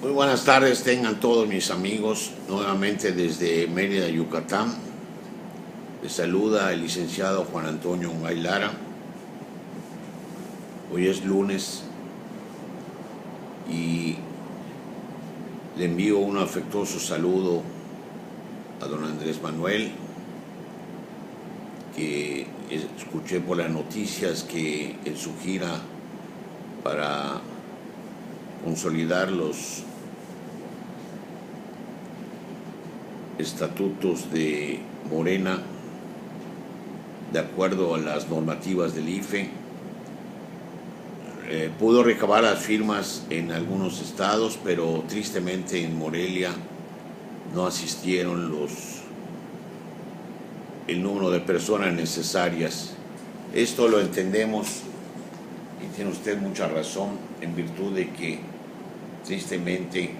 Muy buenas tardes, tengan todos mis amigos, nuevamente desde Mérida, Yucatán. Les saluda el licenciado Juan Antonio Ungay Lara. Hoy es lunes y le envío un afectuoso saludo a don Andrés Manuel, que escuché por las noticias que en su gira para consolidar los estatutos de Morena de acuerdo a las normativas del IFE, pudo recabar las firmas en algunos estados, pero tristemente en Morelia no asistieron el número de personas necesarias. Esto lo entendemos y tiene usted mucha razón, en virtud de que tristemente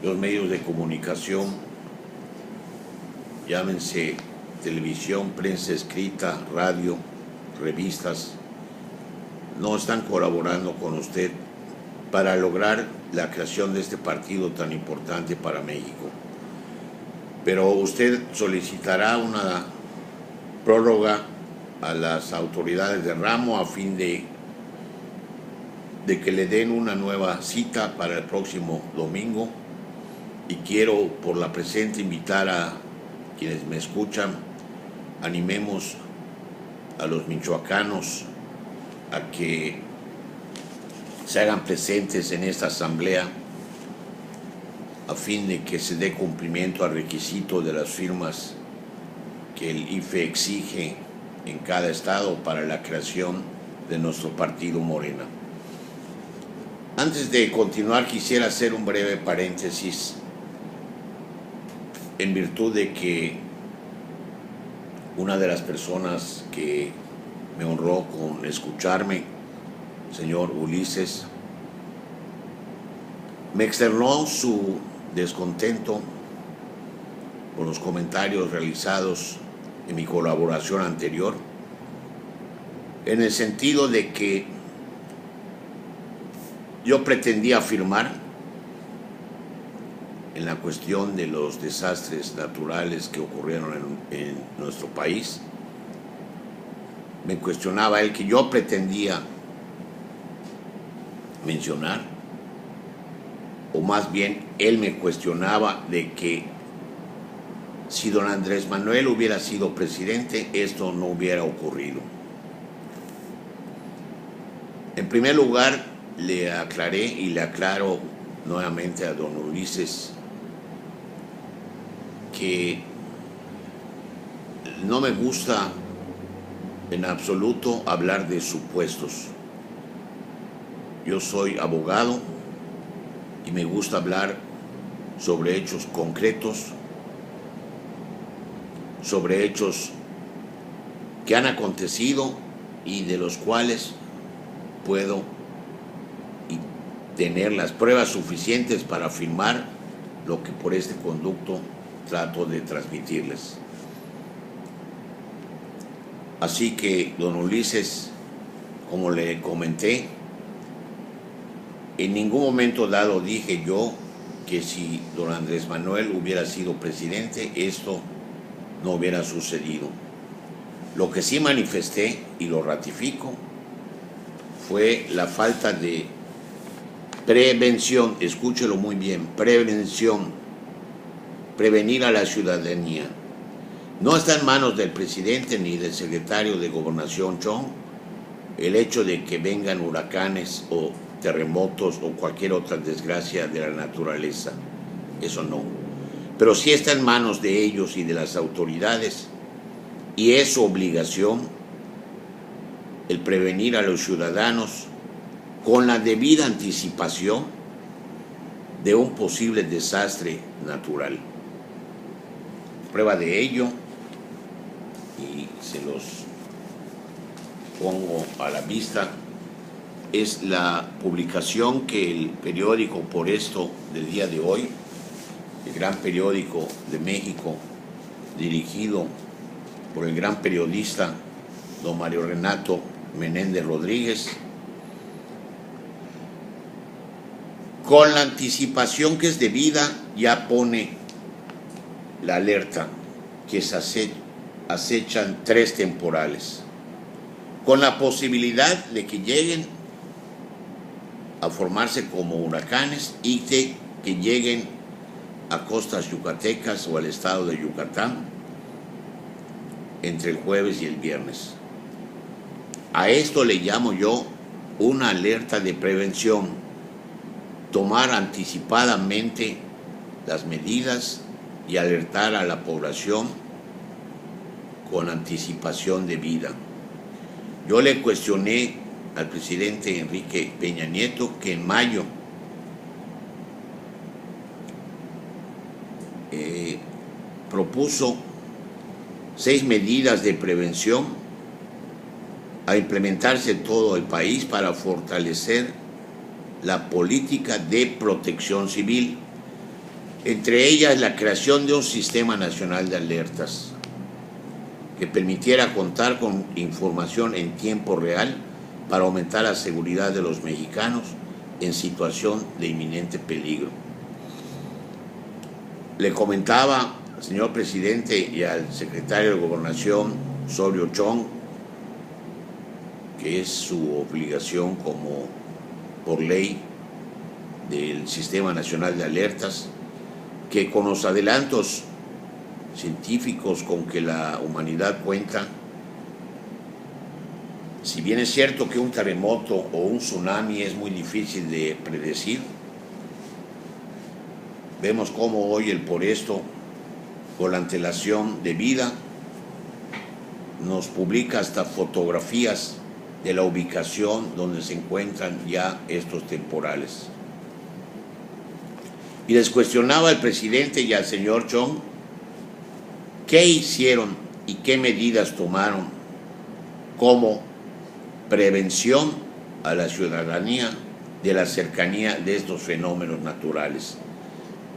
los medios de comunicación, llámense televisión, prensa escrita, radio, revistas, no están colaborando con usted para lograr la creación de este partido tan importante para México. Pero usted solicitará una prórroga a las autoridades de ramo a fin de que le den una nueva cita para el próximo domingo, y quiero por la presente invitar a quienes me escuchan, animemos a los michoacanos a que se hagan presentes en esta asamblea a fin de que se dé cumplimiento al requisito de las firmas que el IFE exige en cada estado para la creación de nuestro partido Morena. Antes de continuar, quisiera hacer un breve paréntesis en virtud de que una de las personas que me honró con escucharme, señor Ulises, me externó su descontento por los comentarios realizados en mi colaboración anterior, en el sentido de que yo pretendía afirmar en la cuestión de los desastres naturales que ocurrieron en nuestro país. Me cuestionaba él que yo pretendía mencionar, o más bien él me cuestionaba de que si don Andrés Manuel hubiera sido presidente, esto no hubiera ocurrido. En primer lugar, le aclaré y le aclaro nuevamente a don Ulises que no me gusta en absoluto hablar de supuestos. Yo soy abogado y me gusta hablar sobre hechos concretos, sobre hechos que han acontecido y de los cuales puedo tener las pruebas suficientes para afirmar lo que por este conducto trato de transmitirles. Así que, don Ulises, como le comenté, en ningún momento dado dije yo que si don Andrés Manuel hubiera sido presidente, esto no hubiera sucedido. Lo que sí manifesté, y lo ratifico, fue la falta de prevención, escúchelo muy bien, prevención, prevenir a la ciudadanía. No está en manos del presidente ni del secretario de Gobernación Chong el hecho de que vengan huracanes o terremotos o cualquier otra desgracia de la naturaleza, eso no. Pero sí está en manos de ellos y de las autoridades, y es su obligación el prevenir a los ciudadanos con la debida anticipación de un posible desastre natural. Prueba de ello, y se los pongo a la vista, es la publicación que el periódico Por Esto del día de hoy, el gran periódico de México, dirigido por el gran periodista don Mario Renato Menéndez Rodríguez, Con la anticipación que es debida, ya pone la alerta que se acechan 3 temporales, con la posibilidad de que lleguen a formarse como huracanes y que lleguen a costas yucatecas o al estado de Yucatán entre el jueves y el viernes. A esto le llamo yo una alerta de prevención, tomar anticipadamente las medidas y alertar a la población con anticipación debida. Yo le cuestioné al presidente Enrique Peña Nieto que en mayo propuso 6 medidas de prevención a implementarse en todo el país para fortalecer la política de protección civil, entre ellas la creación de un sistema nacional de alertas que permitiera contar con información en tiempo real para aumentar la seguridad de los mexicanos en situación de inminente peligro. Le comentaba al señor presidente y al secretario de Gobernación, Osorio Chong, que es su obligación como por ley del Sistema Nacional de Alertas, que con los adelantos científicos con que la humanidad cuenta, si bien es cierto que un terremoto o un tsunami es muy difícil de predecir, vemos cómo hoy el Por Esto, con la antelación debida, nos publica hasta fotografías de la ubicación donde se encuentran ya estos temporales. Y les cuestionaba al presidente y al señor Chong qué hicieron y qué medidas tomaron como prevención a la ciudadanía de la cercanía de estos fenómenos naturales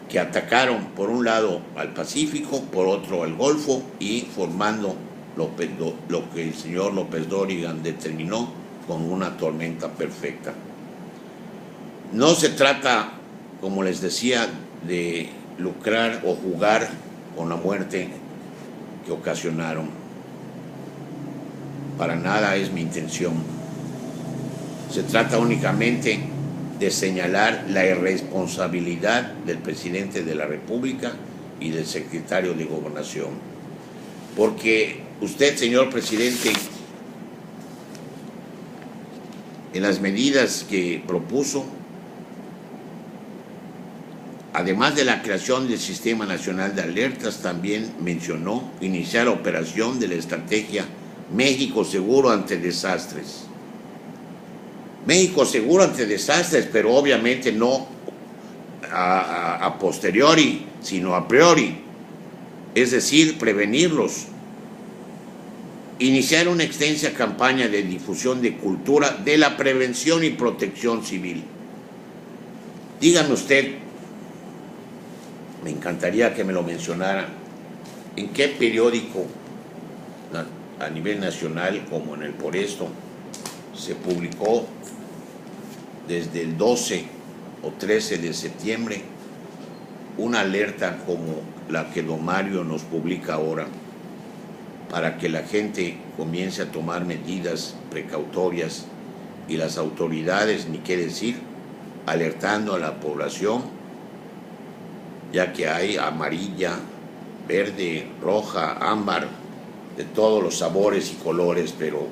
que atacaron por un lado al Pacífico, por otro al Golfo, y formando lo que el señor López Dóriga determinó como una tormenta perfecta. No se trata, como les decía, de lucrar o jugar con la muerte que ocasionaron. Para nada es mi intención. Se trata únicamente de señalar la irresponsabilidad del presidente de la República y del secretario de Gobernación. Porque usted, señor presidente, en las medidas que propuso, además de la creación del Sistema Nacional de Alertas, también mencionó iniciar la operación de la estrategia México Seguro ante Desastres. México seguro ante desastres, pero obviamente no a posteriori, sino a priori, es decir, prevenirlos. Iniciar una extensa campaña de difusión de cultura de la prevención y protección civil. Dígame usted, me encantaría que me lo mencionara, en qué periódico a nivel nacional, como en el Por Esto, se publicó desde el 12 o 13 de septiembre una alerta como la que don Mario nos publica ahora, para que la gente comience a tomar medidas precautorias y las autoridades, ni qué decir, alertando a la población, ya que hay amarilla, verde, roja, ámbar, de todos los sabores y colores, pero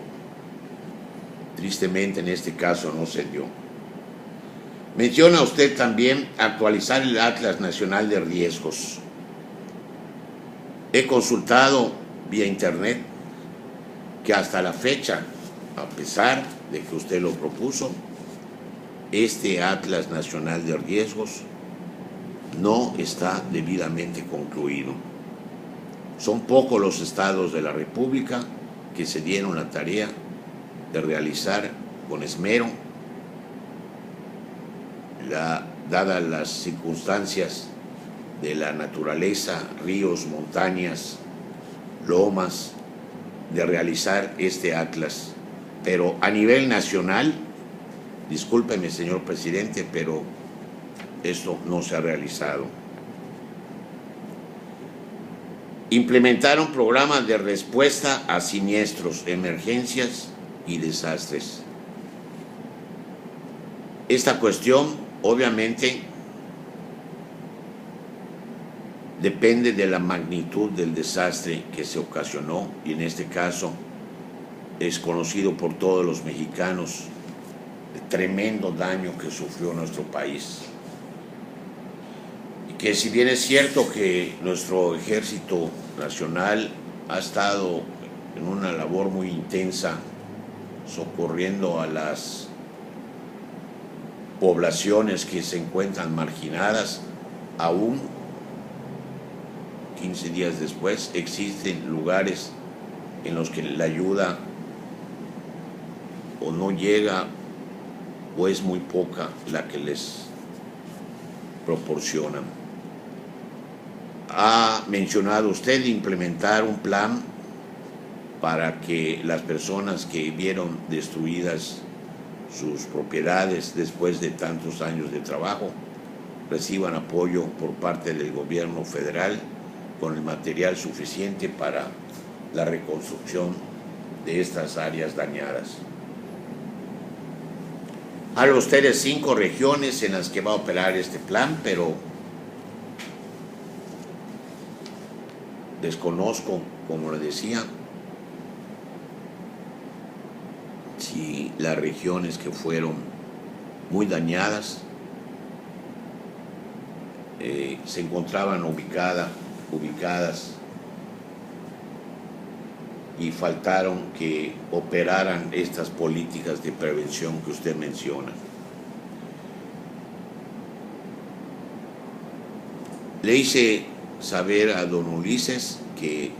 tristemente en este caso no se dio. Menciona usted también actualizar el Atlas Nacional de Riesgos. He consultado vía internet que hasta la fecha, a pesar de que usted lo propuso, este Atlas Nacional de Riesgos no está debidamente concluido. Son pocos los estados de la República que se dieron la tarea de realizar con esmero, dadas las circunstancias de la naturaleza, ríos, montañas, lomas, de realizar este atlas. Pero a nivel nacional, discúlpeme señor presidente, pero esto no se ha realizado. Implementaron programas de respuesta a siniestros, emergencias y desastres. Esta cuestión, obviamente, depende de la magnitud del desastre que se ocasionó, y en este caso es conocido por todos los mexicanos el tremendo daño que sufrió nuestro país. Y que si bien es cierto que nuestro Ejército Nacional ha estado en una labor muy intensa socorriendo a las poblaciones que se encuentran marginadas, aún 15 días después existen lugares en los que la ayuda o no llega o es muy poca la que les proporcionan. Ha mencionado usted implementar un plan para que las personas que vieron destruidas sus propiedades después de tantos años de trabajo reciban apoyo por parte del gobierno federal con el material suficiente para la reconstrucción de estas áreas dañadas. Habla usted de 5 regiones en las que va a operar este plan, pero desconozco, como le decía, si las regiones que fueron muy dañadas se encontraban ubicadas y faltaron que operaran estas políticas de prevención que usted menciona. Le hice saber a don Ulises que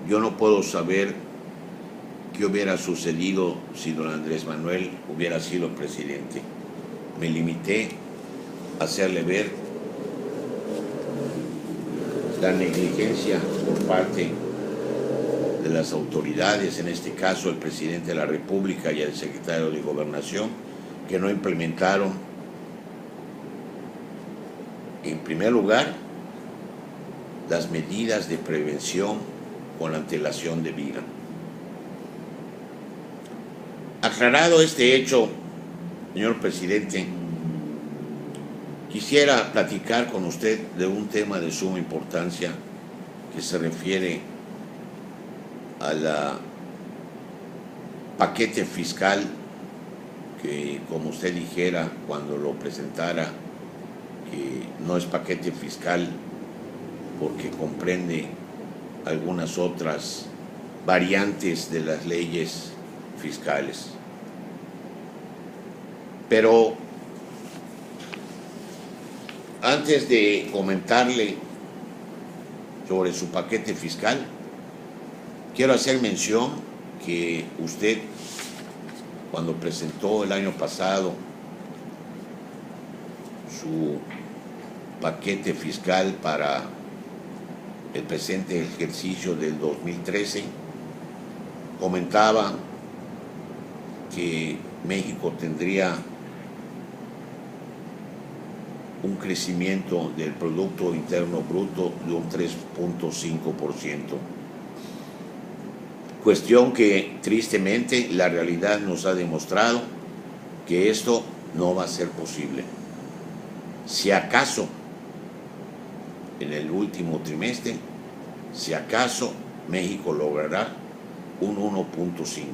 yo no puedo saber qué hubiera sucedido si don Andrés Manuel hubiera sido presidente. Me limité a hacerle ver la negligencia por parte de las autoridades, en este caso el presidente de la República y el secretario de Gobernación, que no implementaron, en primer lugar, las medidas de prevención con la antelación debida. Aclarado este hecho, señor presidente, quisiera platicar con usted de un tema de suma importancia que se refiere al paquete fiscal que, como usted dijera cuando lo presentara, que no es paquete fiscal porque comprende algunas otras variantes de las leyes fiscales. Pero antes de comentarle sobre su paquete fiscal, quiero hacer mención que usted, cuando presentó el año pasado su paquete fiscal para el presente ejercicio del 2013, comentaba que México tendría un crecimiento del Producto Interno Bruto de un 3.5%. Cuestión que tristemente la realidad nos ha demostrado que esto no va a ser posible. Si acaso en el último trimestre, si acaso México logrará un 1.5.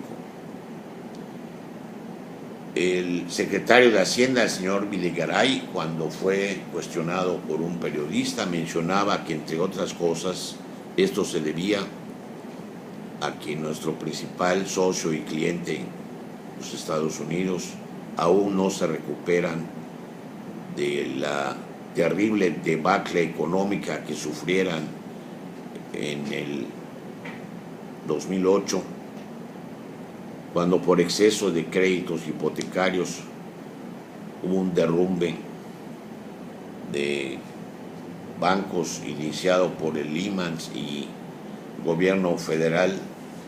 El secretario de Hacienda, el señor Videgaray, cuando fue cuestionado por un periodista, mencionaba que, entre otras cosas, esto se debía a que nuestro principal socio y cliente, los Estados Unidos, aún no se recuperan de la terrible debacle económica que sufrieran en el 2008, cuando por exceso de créditos hipotecarios hubo un derrumbe de bancos iniciado por el Lehman y el gobierno federal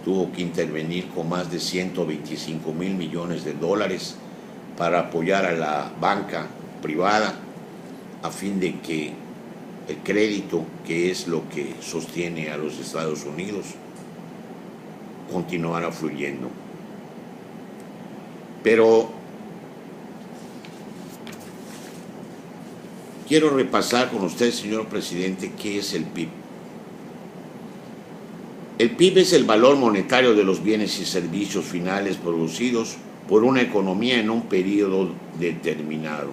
tuvo que intervenir con más de 125,000 millones de dólares para apoyar a la banca privada a fin de que el crédito, que es lo que sostiene a los Estados Unidos, continuara fluyendo. Pero quiero repasar con usted, señor presidente, qué es el PIB. El PIB es el valor monetario de los bienes y servicios finales producidos por una economía en un periodo determinado.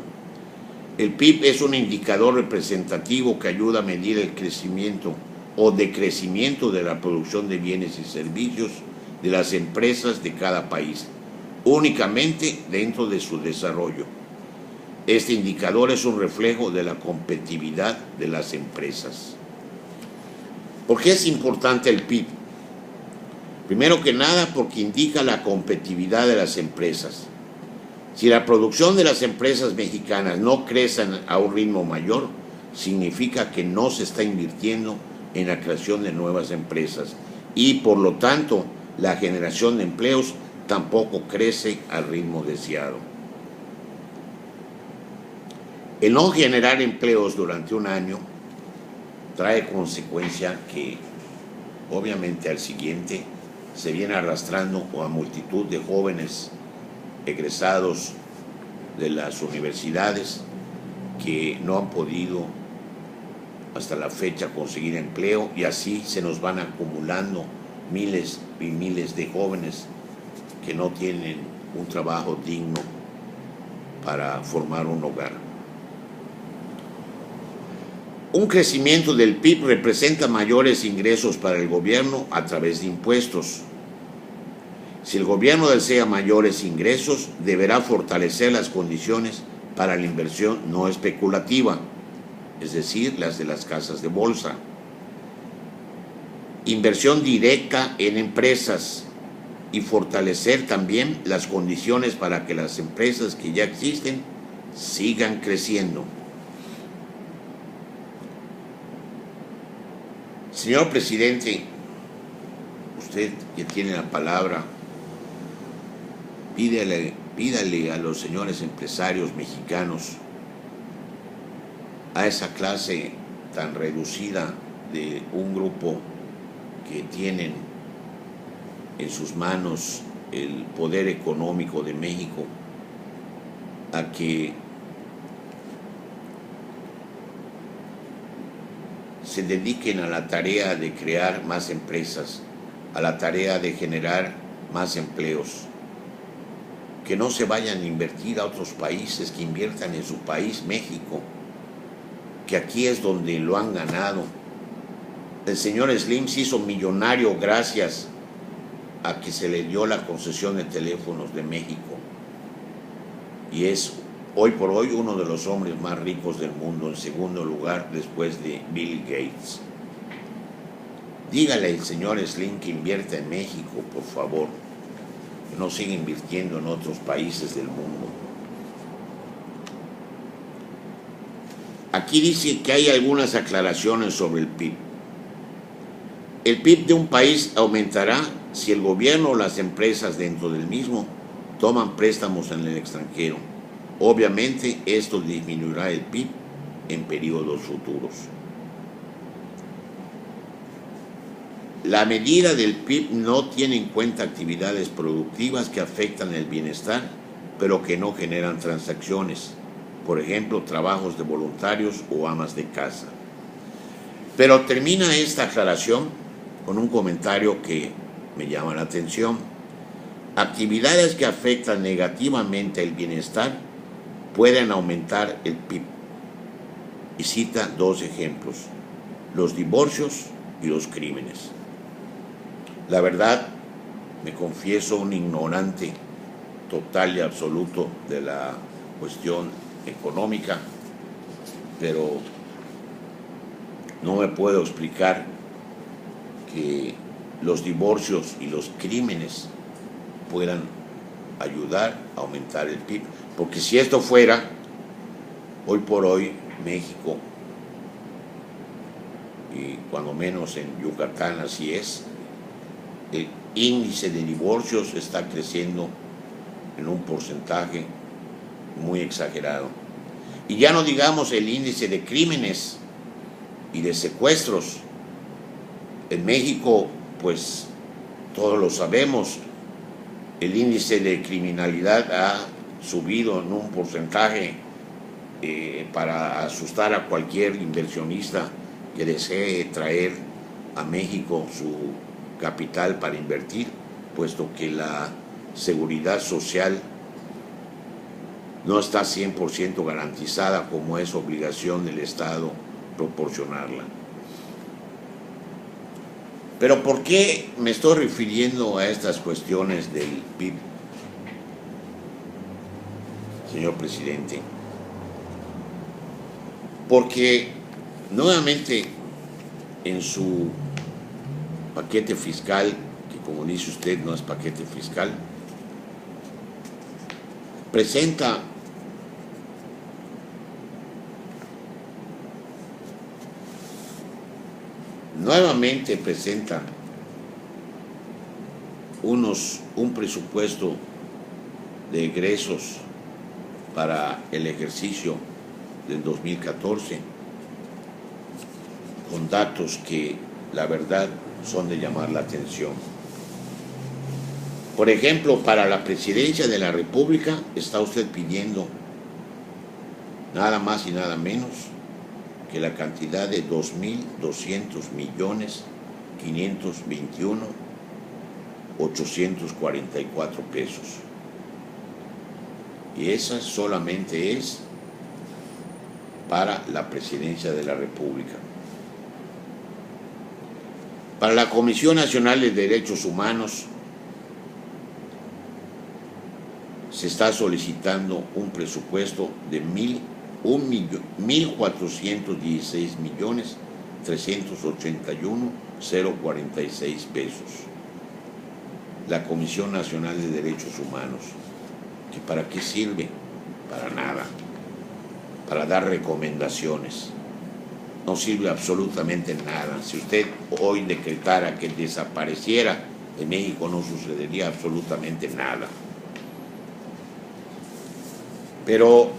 El PIB es un indicador representativo que ayuda a medir el crecimiento o decrecimiento de la producción de bienes y servicios de las empresas de cada país, únicamente dentro de su desarrollo. Este indicador es un reflejo de la competitividad de las empresas. ¿Por qué es importante el PIB? Primero que nada, porque indica la competitividad de las empresas. Si la producción de las empresas mexicanas no crece a un ritmo mayor, significa que no se está invirtiendo en la creación de nuevas empresas y, por lo tanto, la generación de empleos tampoco crece al ritmo deseado. El no generar empleos durante un año trae consecuencia que, obviamente, al siguiente se viene arrastrando a multitud de jóvenes egresados de las universidades que no han podido hasta la fecha conseguir empleo, y así se nos van acumulando miles y miles de jóvenes que no tienen un trabajo digno para formar un hogar. Un crecimiento del PIB representa mayores ingresos para el gobierno a través de impuestos. Si el gobierno desea mayores ingresos, deberá fortalecer las condiciones para la inversión no especulativa, es decir, las de las casas de bolsa. Inversión directa en empresas y fortalecer también las condiciones para que las empresas que ya existen sigan creciendo. Señor presidente, usted que tiene la palabra, pídale a los señores empresarios mexicanos, a esa clase tan reducida de un grupo que tienen en sus manos el poder económico de México, a que se dediquen a la tarea de crear más empresas, a la tarea de generar más empleos, que no se vayan a invertir a otros países, que inviertan en su país, México, que aquí es donde lo han ganado. El señor Slim se hizo millonario gracias a que se le dio la concesión de teléfonos de México, y es hoy por hoy uno de los hombres más ricos del mundo, en segundo lugar después de Bill Gates. Dígale al señor Slim que invierta en México, por favor, que no siga invirtiendo en otros países del mundo. Aquí dice que hay algunas aclaraciones sobre el PIB. El PIB de un país aumentará si el gobierno o las empresas dentro del mismo toman préstamos en el extranjero. Obviamente, esto disminuirá el PIB en periodos futuros. La medida del PIB no tiene en cuenta actividades productivas que afectan el bienestar, pero que no generan transacciones. Por ejemplo, trabajos de voluntarios o amas de casa. Pero termina esta aclaración con un comentario que me llama la atención. Actividades que afectan negativamente el bienestar pueden aumentar el PIB. Y cita dos ejemplos: los divorcios y los crímenes. La verdad, me confieso un ignorante total y absoluto de la cuestión económica, pero no me puedo explicar que los divorcios y los crímenes puedan ayudar a aumentar el PIB, porque si esto fuera, hoy por hoy México, y cuando menos en Yucatán así es, índice de divorcios está creciendo en un porcentaje muy exagerado. Y ya no digamos el índice de crímenes y de secuestros. En México, pues todos lo sabemos, el índice de criminalidad ha subido en un porcentaje para asustar a cualquier inversionista que desee traer a México su capital para invertir, puesto que la seguridad social no está 100% garantizada, como es obligación del Estado proporcionarla. Pero ¿por qué me estoy refiriendo a estas cuestiones del PIB, señor presidente? Porque nuevamente en su paquete fiscal, que como dice usted no es paquete fiscal, nuevamente presenta un presupuesto de egresos para el ejercicio del 2014 con datos que la verdad son de llamar la atención. Por ejemplo, para la presidencia de la República está usted pidiendo nada más y nada menos que la cantidad de 2.200.521.844 pesos. Y esa solamente es para la presidencia de la República. Para la Comisión Nacional de Derechos Humanos se está solicitando un presupuesto de 1.416.381.046 pesos. La Comisión Nacional de Derechos Humanos, ¿que para qué sirve? Para nada, para dar recomendaciones. No sirve absolutamente nada. Si usted hoy decretara que desapareciera en México, no sucedería absolutamente nada. Pero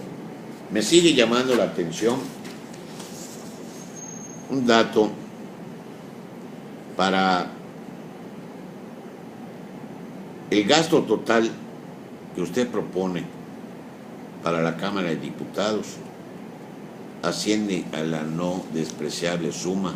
me sigue llamando la atención un dato para el gasto total que usted propone para la Cámara de Diputados. Asciende a la no despreciable suma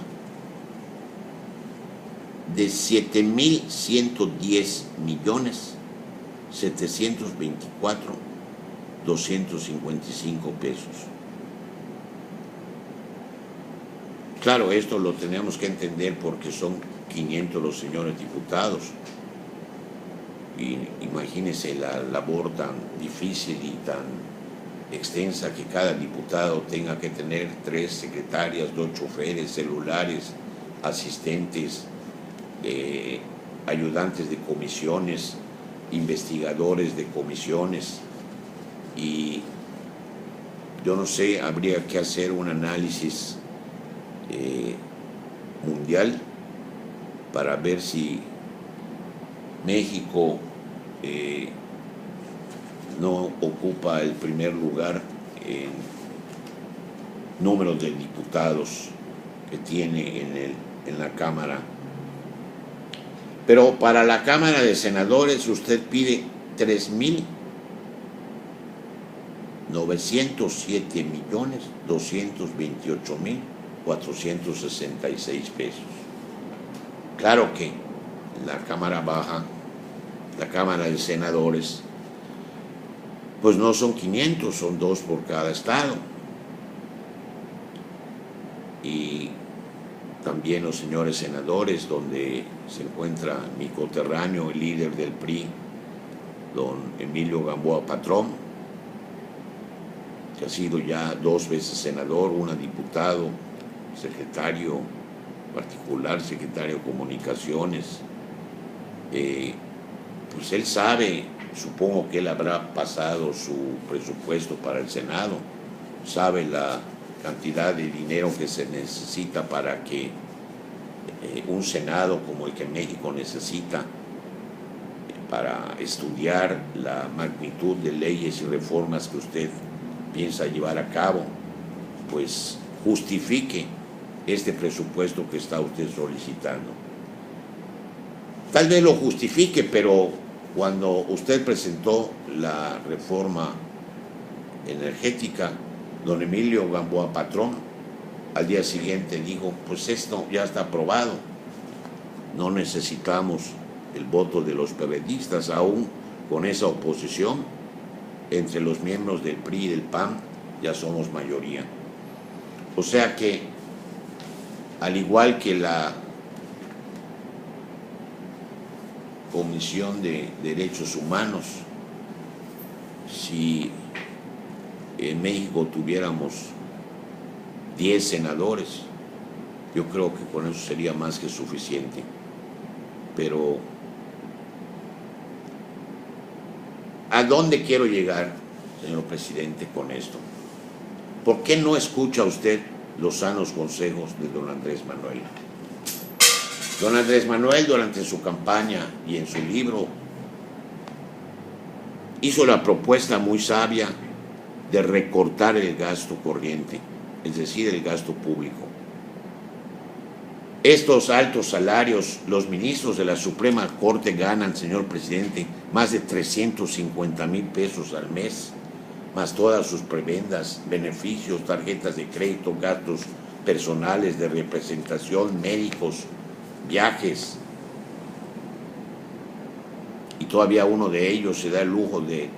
de 7.110.724.255 pesos. Claro, esto lo tenemos que entender porque son 500 los señores diputados. Y imagínense la labor tan difícil y tan extensa que cada diputado tenga que tener 3 secretarias, 2 choferes, celulares, asistentes, ayudantes de comisiones, investigadores de comisiones. Y yo no sé, habría que hacer un análisis mundial para ver si México no ocupa el primer lugar en número de diputados que tiene en la Cámara. Pero para la Cámara de Senadores usted pide 3.907.228.466 pesos. Claro que la Cámara Baja, la Cámara de Senadores, pues no son 500, son 2 por cada estado. Y también los señores senadores, donde se encuentra mi coterráneo, el líder del PRI, don Emilio Gamboa Patrón, que ha sido ya 2 veces senador, 1 diputado, secretario particular, secretario de Comunicaciones. Pues él sabe, supongo que él habrá pasado su presupuesto para el Senado, sabe la cantidad de dinero que se necesita para que un Senado como el que México necesita para estudiar la magnitud de leyes y reformas que usted piensa llevar a cabo, pues justifique este presupuesto que está usted solicitando. Tal vez lo justifique, pero cuando usted presentó la reforma energética, don Emilio Gamboa Patrón al día siguiente dijo, pues esto ya está aprobado, no necesitamos el voto de los periodistas, aún con esa oposición, entre los miembros del PRI y del PAN ya somos mayoría. O sea que, al igual que la Comisión de Derechos Humanos, si en México tuviéramos 10 senadores, yo creo que con eso sería más que suficiente. Pero ¿a dónde quiero llegar, señor presidente, con esto? ¿Por qué no escucha usted los sanos consejos de don Andrés Manuel? Don Andrés Manuel, durante su campaña y en su libro, hizo la propuesta muy sabia de recortar el gasto corriente, es decir, el gasto público. Estos altos salarios, los ministros de la Suprema Corte ganan, señor presidente, más de 350,000 pesos al mes, más todas sus prebendas, beneficios, tarjetas de crédito, gastos personales de representación, médicos, viajes. Y todavía uno de ellos se da el lujo de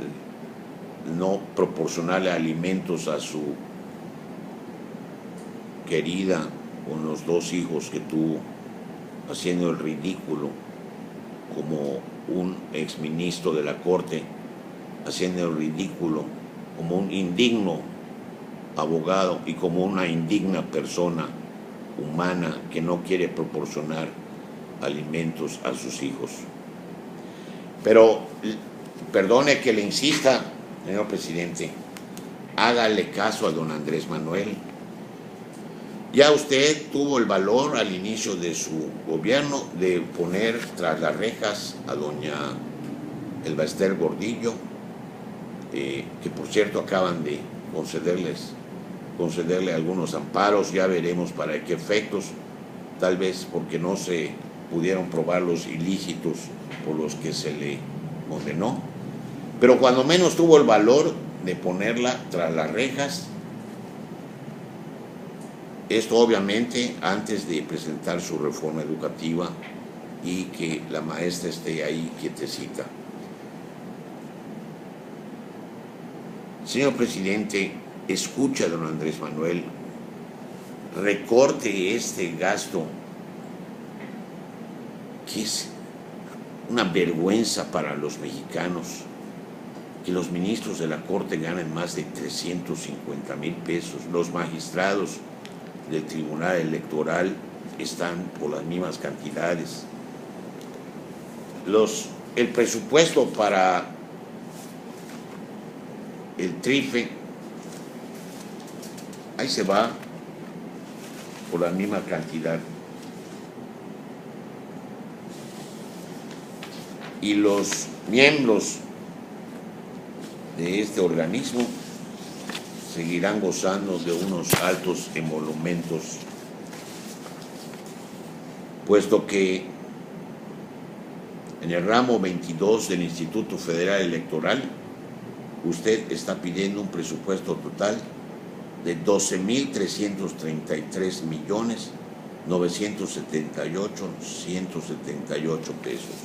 no proporcionarle alimentos a su querida, con los 2 hijos que tuvo, haciendo el ridículo como un exministro de la Corte, haciendo el ridículo como un indigno abogado y como una indigna persona humana que no quiere proporcionar alimentos a sus hijos. Pero perdone que le insista, señor presidente, hágale caso a don Andrés Manuel. Ya usted tuvo el valor al inicio de su gobierno de poner tras las rejas a doña Elba Ester Gordillo, que por cierto acaban de concederle algunos amparos, ya veremos para qué efectos, tal vez porque no se pudieron probar los ilícitos por los que se le condenó, pero cuando menos tuvo el valor de ponerla tras las rejas. Esto obviamente antes de presentar su reforma educativa y que la maestra esté ahí quietecita. Señor presidente, escucha a don Andrés Manuel, recorte este gasto que es una vergüenza para los mexicanos, que los ministros de la Corte ganen más de 350,000 pesos, los magistrados del Tribunal Electoral están por las mismas cantidades. El presupuesto para el TRIFE, ahí se va por la misma cantidad. Y los miembros de este organismo seguirán gozando de unos altos emolumentos, puesto que en el ramo 22 del Instituto Federal Electoral usted está pidiendo un presupuesto total de 12,333,978,178 pesos.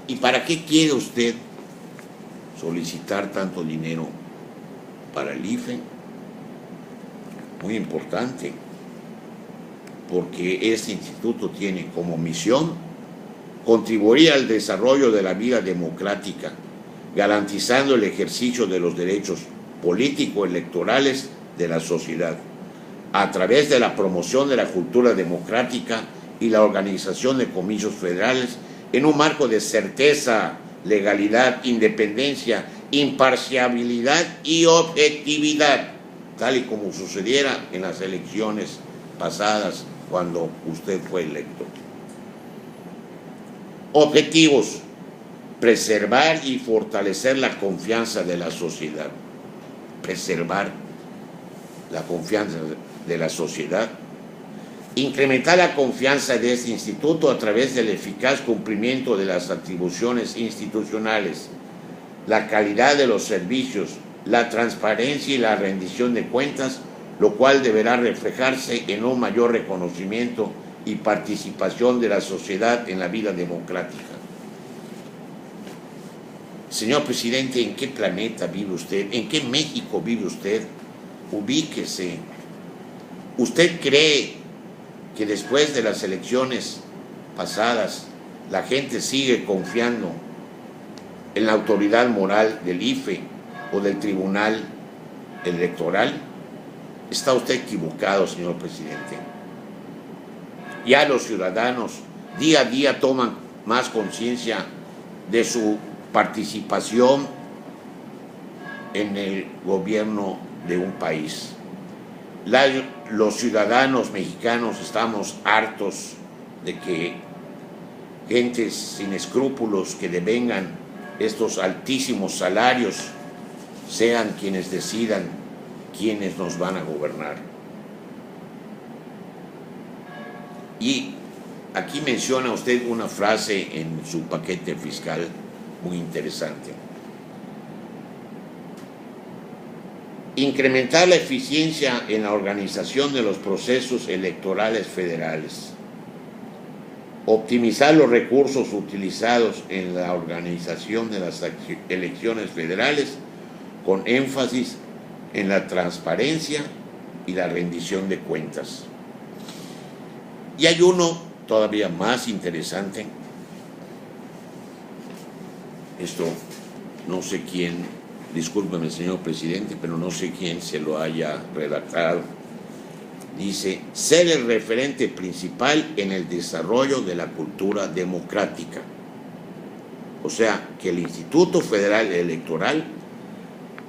¿Y para qué quiere usted solicitar tanto dinero para el IFE? Muy importante, porque este instituto tiene como misión contribuir al desarrollo de la vida democrática, garantizando el ejercicio de los derechos político-electorales de la sociedad, a través de la promoción de la cultura democrática y la organización de comicios federales en un marco de certeza, legalidad, independencia, imparcialidad y objetividad, tal y como sucediera en las elecciones pasadas cuando usted fue electo. Objetivos: preservar y fortalecer la confianza de la sociedad. Preservar la confianza de la sociedad. Incrementar la confianza de este instituto a través del eficaz cumplimiento de las atribuciones institucionales, la calidad de los servicios, la transparencia y la rendición de cuentas, lo cual deberá reflejarse en un mayor reconocimiento y participación de la sociedad en la vida democrática. Señor presidente, ¿en qué planeta vive usted? ¿En qué México vive usted? Ubíquese. ¿Usted cree que después de las elecciones pasadas la gente sigue confiando en la autoridad moral del IFE o del Tribunal Electoral? Está usted equivocado, señor presidente. Ya los ciudadanos día a día toman más conciencia de su participación en el gobierno de un país. Los ciudadanos mexicanos estamos hartos de que gentes sin escrúpulos que devengan estos altísimos salarios sean quienes decidan quiénes nos van a gobernar. Y aquí menciona usted una frase en su paquete fiscal muy interesante. Incrementar la eficiencia en la organización de los procesos electorales federales. Optimizar los recursos utilizados en la organización de las elecciones federales con énfasis en la transparencia y la rendición de cuentas. Y hay uno todavía más interesante. Esto no sé quién, discúlpeme señor presidente, pero no sé quién se lo haya redactado. Dice: ser el referente principal en el desarrollo de la cultura democrática. O sea, que el Instituto Federal Electoral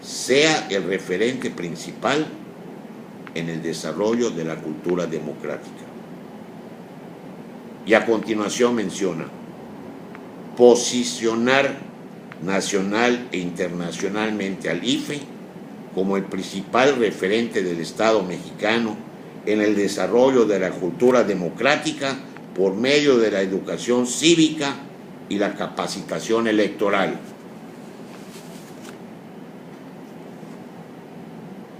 sea el referente principal en el desarrollo de la cultura democrática. Y a continuación menciona: posicionar nacional e internacionalmente al IFE como el principal referente del Estado mexicano en el desarrollo de la cultura democrática por medio de la educación cívica y la capacitación electoral.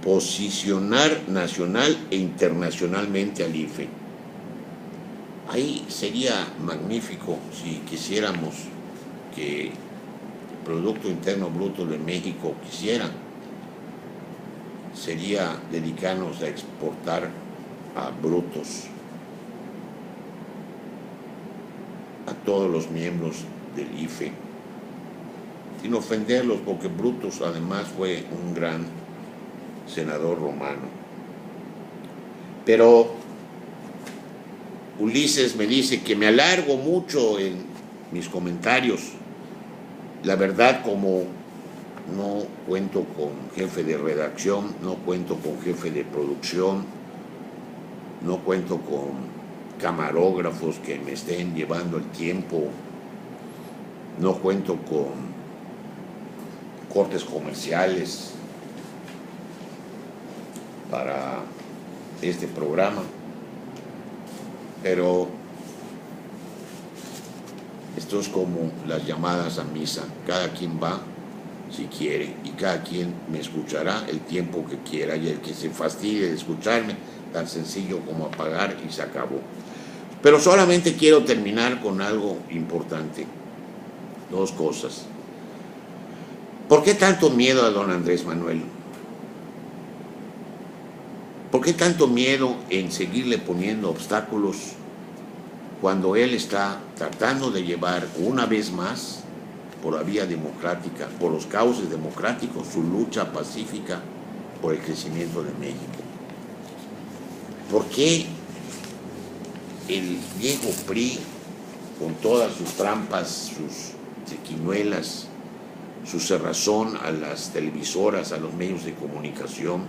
Posicionar nacional e internacionalmente al IFE. Ahí sería magnífico si quisiéramos que el Producto Interno Bruto de México quisiera, sería dedicarnos a exportar a brutos, a todos los miembros del IFE, sin ofenderlos, porque Brutus además fue un gran senador romano. Pero Ulises me dice que me alargo mucho en mis comentarios. La verdad, como no cuento con jefe de redacción, no cuento con jefe de producción, no cuento con camarógrafos que me estén llevando el tiempo, no cuento con cortes comerciales para este programa, pero esto es como las llamadas a misa: cada quien va si quiere y cada quien me escuchará el tiempo que quiera, y el que se fastidie de escucharme, tan sencillo como apagar y se acabó. Pero solamente quiero terminar con algo importante, dos cosas. ¿Por qué tanto miedo a don Andrés Manuel? ¿Por qué tanto miedo en seguirle poniendo obstáculos cuando él está tratando de llevar una vez más por la vía democrática, por los cauces democráticos, su lucha pacífica por el crecimiento de México? ¿Por qué el viejo PRI, con todas sus trampas, sus triquiñuelas, su cerrazón a las televisoras, a los medios de comunicación,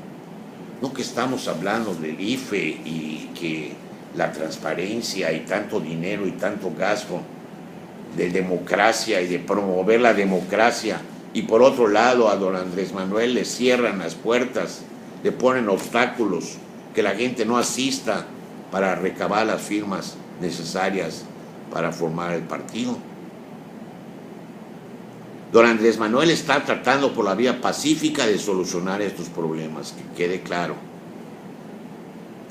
no que estamos hablando del IFE y que la transparencia y tanto dinero y tanto gasto de democracia y de promover la democracia, y por otro lado a don Andrés Manuel le cierran las puertas, le ponen obstáculos, que la gente no asista para recabar las firmas necesarias para formar el partido. Don Andrés Manuel está tratando por la vía pacífica de solucionar estos problemas, que quede claro.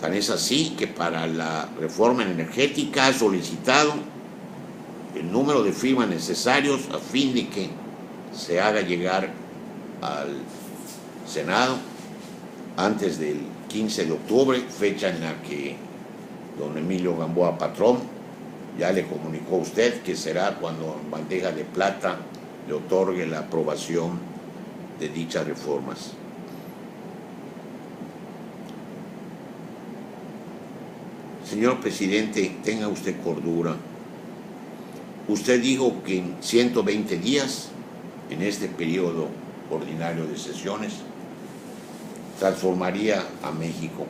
Tan es así que para la reforma energética ha solicitado el número de firmas necesarios a fin de que se haga llegar al Senado antes del 15 de octubre, fecha en la que don Emilio Gamboa Patrón ya le comunicó a usted que será cuando en bandeja de plata le otorgue la aprobación de dichas reformas. Señor presidente, tenga usted cordura. Usted dijo que en 120 días, en este periodo ordinario de sesiones, transformaría a México.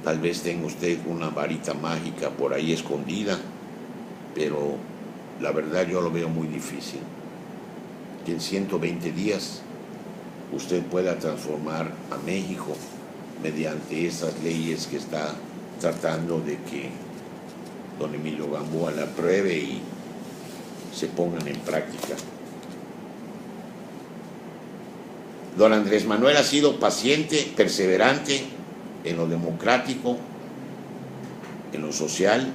Tal vez tenga usted una varita mágica por ahí escondida, pero la verdad yo lo veo muy difícil. Que en 120 días usted pueda transformar a México mediante esas leyes que está tratando de que don Emilio Gamboa la apruebe y se pongan en práctica. Don Andrés Manuel ha sido paciente, perseverante en lo democrático, en lo social.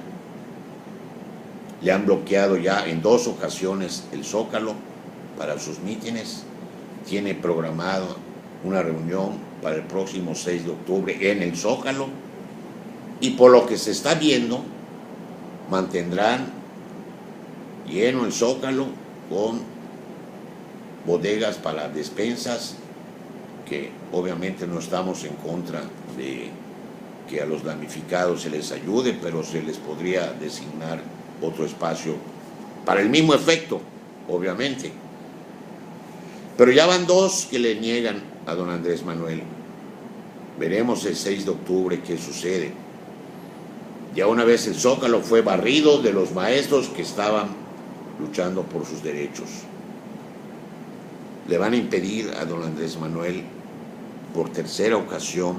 Le han bloqueado ya en 2 ocasiones el Zócalo para sus mítines. Tiene programado una reunión para el próximo 6 de octubre en el Zócalo, y por lo que se está viendo mantendrán lleno el Zócalo con bodegas para despensas, que obviamente no estamos en contra de que a los damnificados se les ayude, pero se les podría designar otro espacio para el mismo efecto, obviamente. Pero ya van 2 que le niegan a don Andrés Manuel. Veremos el 6 de octubre qué sucede. Ya una vez el Zócalo fue barrido de los maestros que estaban luchando por sus derechos. Le van a impedir a don Andrés Manuel por 3ª ocasión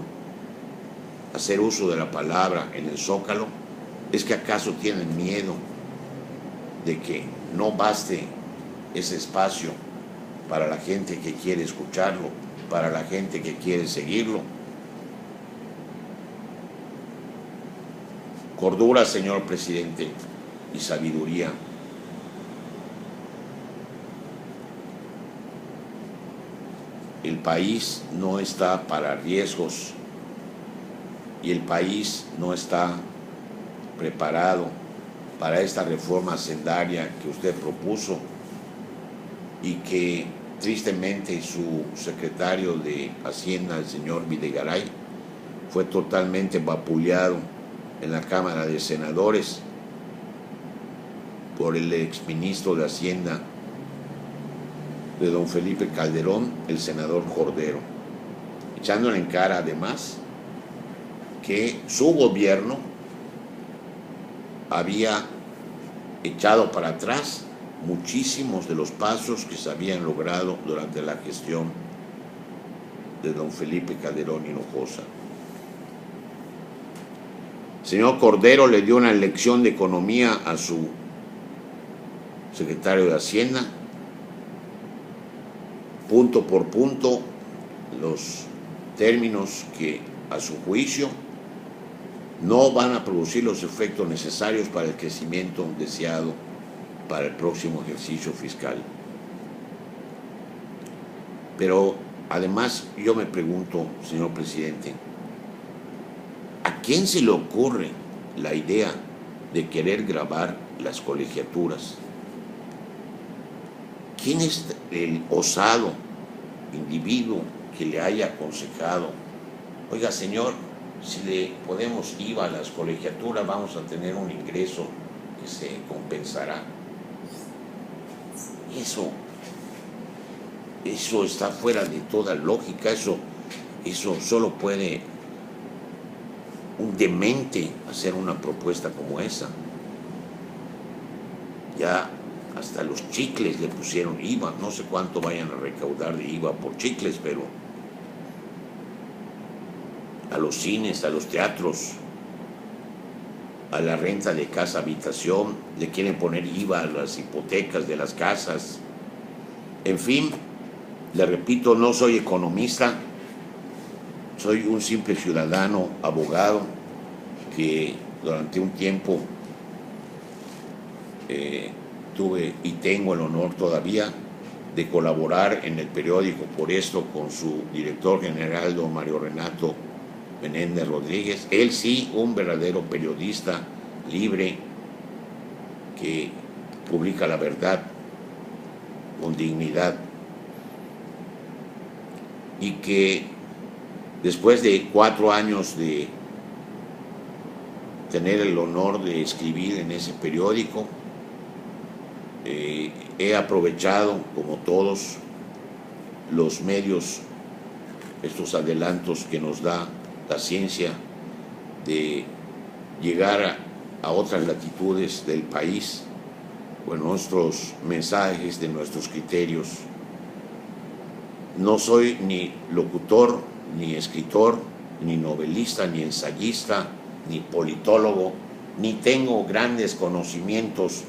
hacer uso de la palabra en el Zócalo. ¿Es que acaso tienen miedo de que no baste ese espacio para la gente que quiere escucharlo, para la gente que quiere seguirlo? Cordura, señor presidente, y sabiduría. El país no está para riesgos y el país no está preparado para esta reforma hacendaria que usted propuso y que tristemente su secretario de Hacienda, el señor Videgaray, fue totalmente vapuleado en la Cámara de Senadores por el exministro de Hacienda de don Felipe Calderón, el senador Cordero, echándole en cara además que su gobierno había echado para atrás muchísimos de los pasos que se habían logrado durante la gestión de don Felipe Calderón Hinojosa. El señor Cordero le dio una lección de economía a su secretario de Hacienda, punto por punto, los términos que a su juicio no van a producir los efectos necesarios para el crecimiento deseado para el próximo ejercicio fiscal. Pero además yo me pregunto, señor presidente, ¿a quién se le ocurre la idea de querer grabar las colegiaturas? ¿Quién es el osado individuo que le haya aconsejado: oiga, señor, si le ponemos IVA a las colegiaturas vamos a tener un ingreso que se compensará? Eso está fuera de toda lógica. Eso solo puede un demente hacer una propuesta como esa. Ya hasta los chicles le pusieron IVA. No sé cuánto vayan a recaudar de IVA por chicles, pero a los cines, a los teatros, a la renta de casa habitación, le quieren poner IVA a las hipotecas de las casas. En fin, le repito, no soy economista, soy un simple ciudadano, abogado, que durante un tiempo tuve y tengo el honor todavía de colaborar en el periódico Por Esto con su director general, don Mario Renato Menéndez Rodríguez. Él sí, un verdadero periodista libre que publica la verdad con dignidad, y que después de 4 años de tener el honor de escribir en ese periódico, he aprovechado, como todos, los medios, estos adelantos que nos da la ciencia, de llegar a otras latitudes del país con nuestros mensajes, de nuestros criterios. No soy ni locutor, ni escritor, ni novelista, ni ensayista, ni politólogo, ni tengo grandes conocimientos.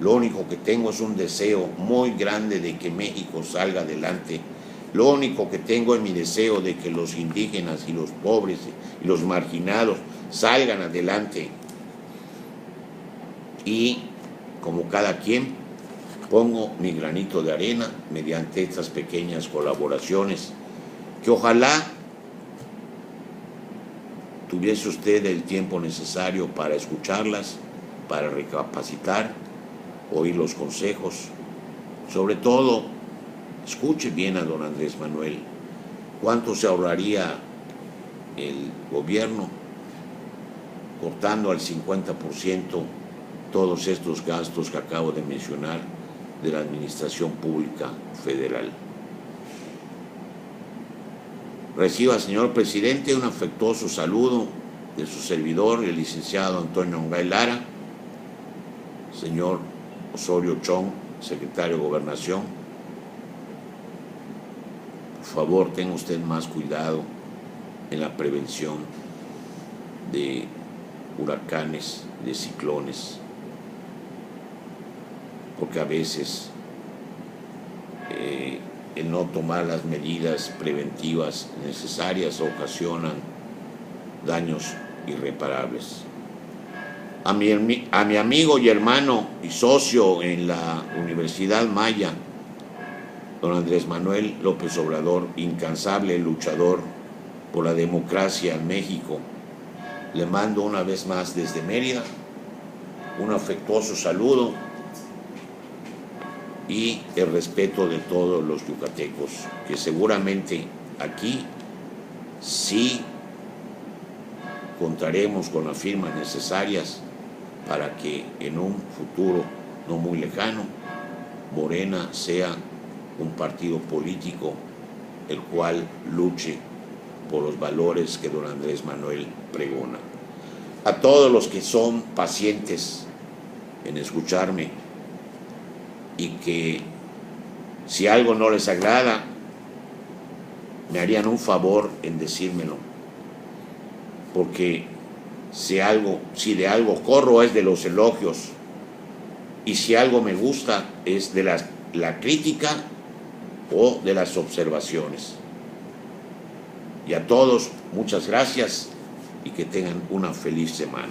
Lo único que tengo es un deseo muy grande de que México salga adelante. Lo único que tengo es mi deseo de que los indígenas y los pobres y los marginados salgan adelante. Y como cada quien, pongo mi granito de arena mediante estas pequeñas colaboraciones, que ojalá tuviese usted el tiempo necesario para escucharlas, para recapacitar, oír los consejos. Sobre todo, escuche bien a don Andrés Manuel. ¿Cuánto se ahorraría el gobierno cortando al 50% todos estos gastos que acabo de mencionar de la Administración Pública Federal? Reciba, señor presidente, un afectuoso saludo de su servidor, el licenciado Antonio Ongay Lara, señor Osorio Chong, secretario de Gobernación. Por favor, tenga usted más cuidado en la prevención de huracanes, de ciclones, porque a veces el no tomar las medidas preventivas necesarias ocasionan daños irreparables. A mi amigo y hermano y socio en la Universidad Maya, don Andrés Manuel López Obrador, incansable luchador por la democracia en México, le mando una vez más desde Mérida un afectuoso saludo y el respeto de todos los yucatecos, que seguramente aquí sí contaremos con las firmas necesarias para que en un futuro no muy lejano Morena sea un partido político el cual luche por los valores que don Andrés Manuel pregona. A todos los que son pacientes en escucharme y que si algo no les agrada me harían un favor en decírmelo, porque si de algo corro es de los elogios, y si algo me gusta es de la crítica o de las observaciones. Y a todos, muchas gracias y que tengan una feliz semana.